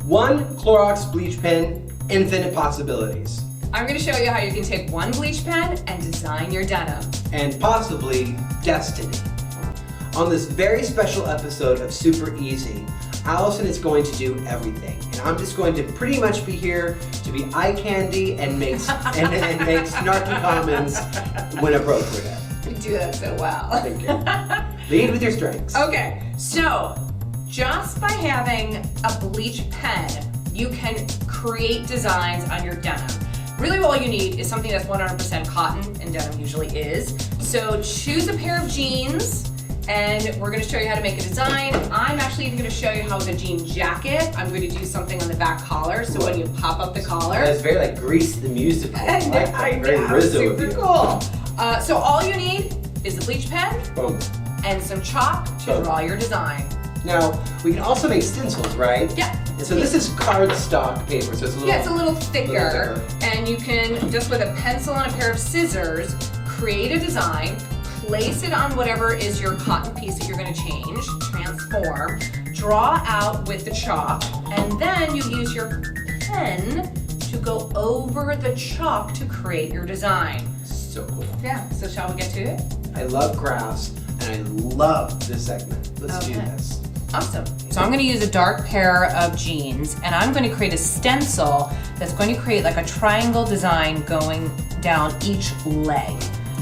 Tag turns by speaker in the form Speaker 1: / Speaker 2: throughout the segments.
Speaker 1: One Clorox bleach pen, infinite possibilities.
Speaker 2: I'm going to show you how you can take one bleach pen and design your denim.
Speaker 1: And possibly destiny. On this very special episode of Super Easy, Allison is going to do everything. And I'm just going to pretty much be here to be eye candy and make, and make snarky comments when appropriate.
Speaker 2: You do that so well.
Speaker 1: Thank you. Lead with your strengths.
Speaker 2: Okay, so just by having a bleach pen, you can create designs on your denim. Really all you need is something that's 100% cotton, and denim usually is. So choose a pair of jeans, and we're gonna show you how to make a design. I'm actually even gonna show you how with a jean jacket, I'm going to do something on the back collar, so when you pop up the collar.
Speaker 1: That's very like Grease the musical.
Speaker 2: I
Speaker 1: very
Speaker 2: know,
Speaker 1: Rizzo of
Speaker 2: super
Speaker 1: you.
Speaker 2: cool. So all you need is the bleach pen
Speaker 1: Boom.
Speaker 2: and some chalk to
Speaker 1: Boom.
Speaker 2: draw your design.
Speaker 1: Now, we can also make stencils, right?
Speaker 2: Yeah.
Speaker 1: And so this is cardstock paper, so it's a little...
Speaker 2: Yeah, it's a little thicker, and you can, just with a pencil and a pair of scissors, create a design, place it on whatever is your cotton piece that you're gonna change, transform, draw out with the chalk, and then you use your pen to go over the chalk to create your design.
Speaker 1: So cool.
Speaker 2: Yeah, so shall we get to it?
Speaker 1: I love crafts, and I love this segment. Let's do
Speaker 2: Okay.
Speaker 1: this.
Speaker 2: Awesome. So I'm going to use a dark pair of jeans, and I'm going to create a stencil that's going to create like a triangle design going down each leg.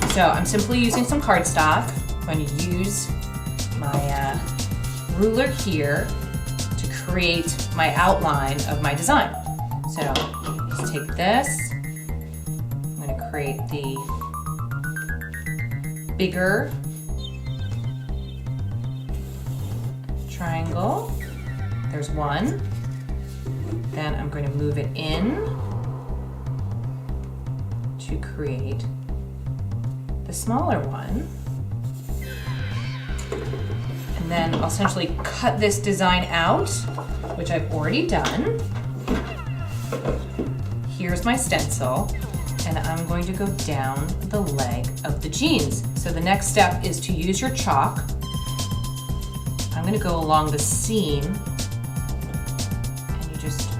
Speaker 2: So I'm simply using some cardstock. I'm going to use my ruler here to create my outline of my design. So just take this. I'm going to create the bigger triangle. There's one. Then I'm going to move it in to create the smaller one. And then I'll essentially cut this design out, which I've already done. Here's my stencil, and I'm going to go down the leg of the jeans. So the next step is to use your chalk. I'm going to go along the seam, and you just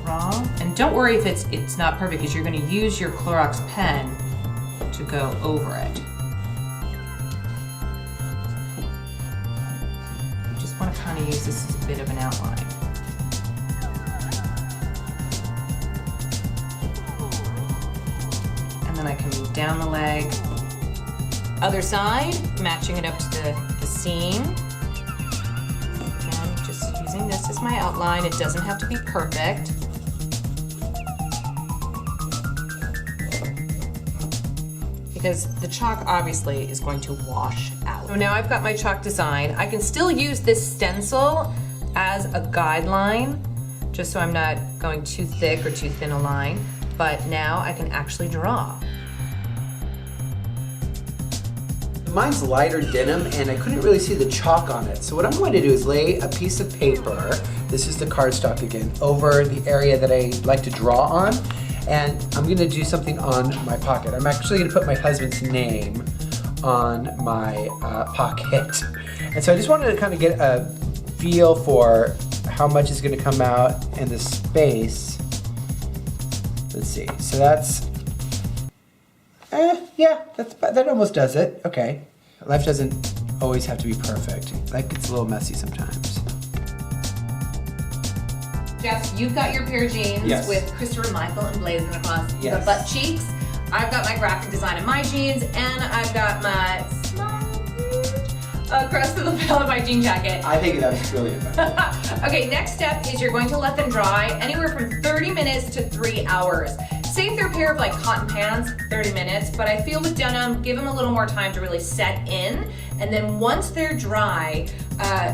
Speaker 2: draw. And don't worry if it's not perfect, because you're going to use your Clorox pen to go over it. You just want to kind of use this as a bit of an outline. And then I can move down the leg. Other side, matching it up to the seam. Again, just using this as my outline. It doesn't have to be perfect. Because the chalk obviously is going to wash out. So now I've got my chalk design. I can still use this stencil as a guideline, just so I'm not going too thick or too thin a line, but now I can actually draw.
Speaker 1: Mine's lighter denim, and I couldn't really see the chalk on it. So what I'm going to do is lay a piece of paper, this is the cardstock again, over the area that I like to draw on. And I'm going to do something on my pocket. I'm actually going to put my husband's name on my pocket. And so I just wanted to kind of get a feel for how much is going to come out in the space. Let's see. So that's... yeah, that almost does it. Okay. Life doesn't always have to be perfect. Life gets a little messy sometimes.
Speaker 2: Jeff, you've got your pair of jeans
Speaker 1: Yes.
Speaker 2: with Christopher Michael emblazoned across
Speaker 1: Yes.
Speaker 2: the butt cheeks. I've got my graphic design of my jeans, and I've got my smile across the lapel of my jean jacket.
Speaker 1: I think that's brilliant.
Speaker 2: Okay, next step is you're going to let them dry anywhere from 30 minutes to 3 hours. Say if they're a pair of like cotton pants, 30 minutes, but I feel with denim, give them a little more time to really set in. And then once they're dry,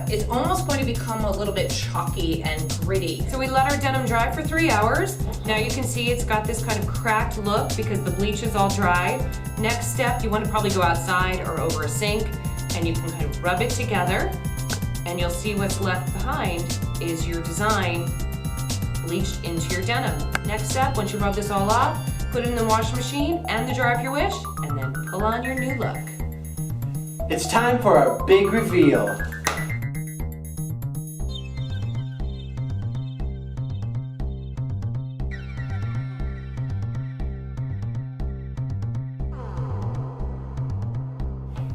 Speaker 2: it's almost going to become a little bit chalky and gritty. So we let our denim dry for 3 hours. Now you can see it's got this kind of cracked look because the bleach is all dried. Next step, you want to probably go outside or over a sink, and you can kind of rub it together, and you'll see what's left behind is your design bleached into your denim. Next step, once you rub this all off, put it in the washing machine and the dryer if you wish, and then pull on your new look.
Speaker 1: It's time for our big reveal.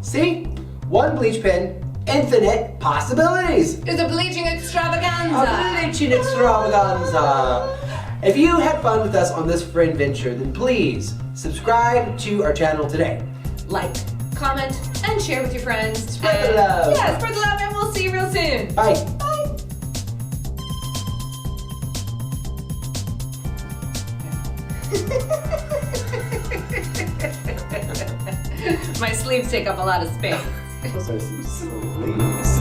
Speaker 1: See? One bleach pen, infinite possibilities.
Speaker 2: It's a bleaching extravaganza.
Speaker 1: A bleaching extravaganza. If you had fun with us on this friend venture, then please subscribe to our channel today.
Speaker 2: Like, comment, and share with your friends.
Speaker 1: Spread the love.
Speaker 2: Yeah, spread the love, and we'll see you real soon.
Speaker 1: Bye.
Speaker 2: Bye. My sleeves take up a lot of space.
Speaker 1: Those are some sleeves.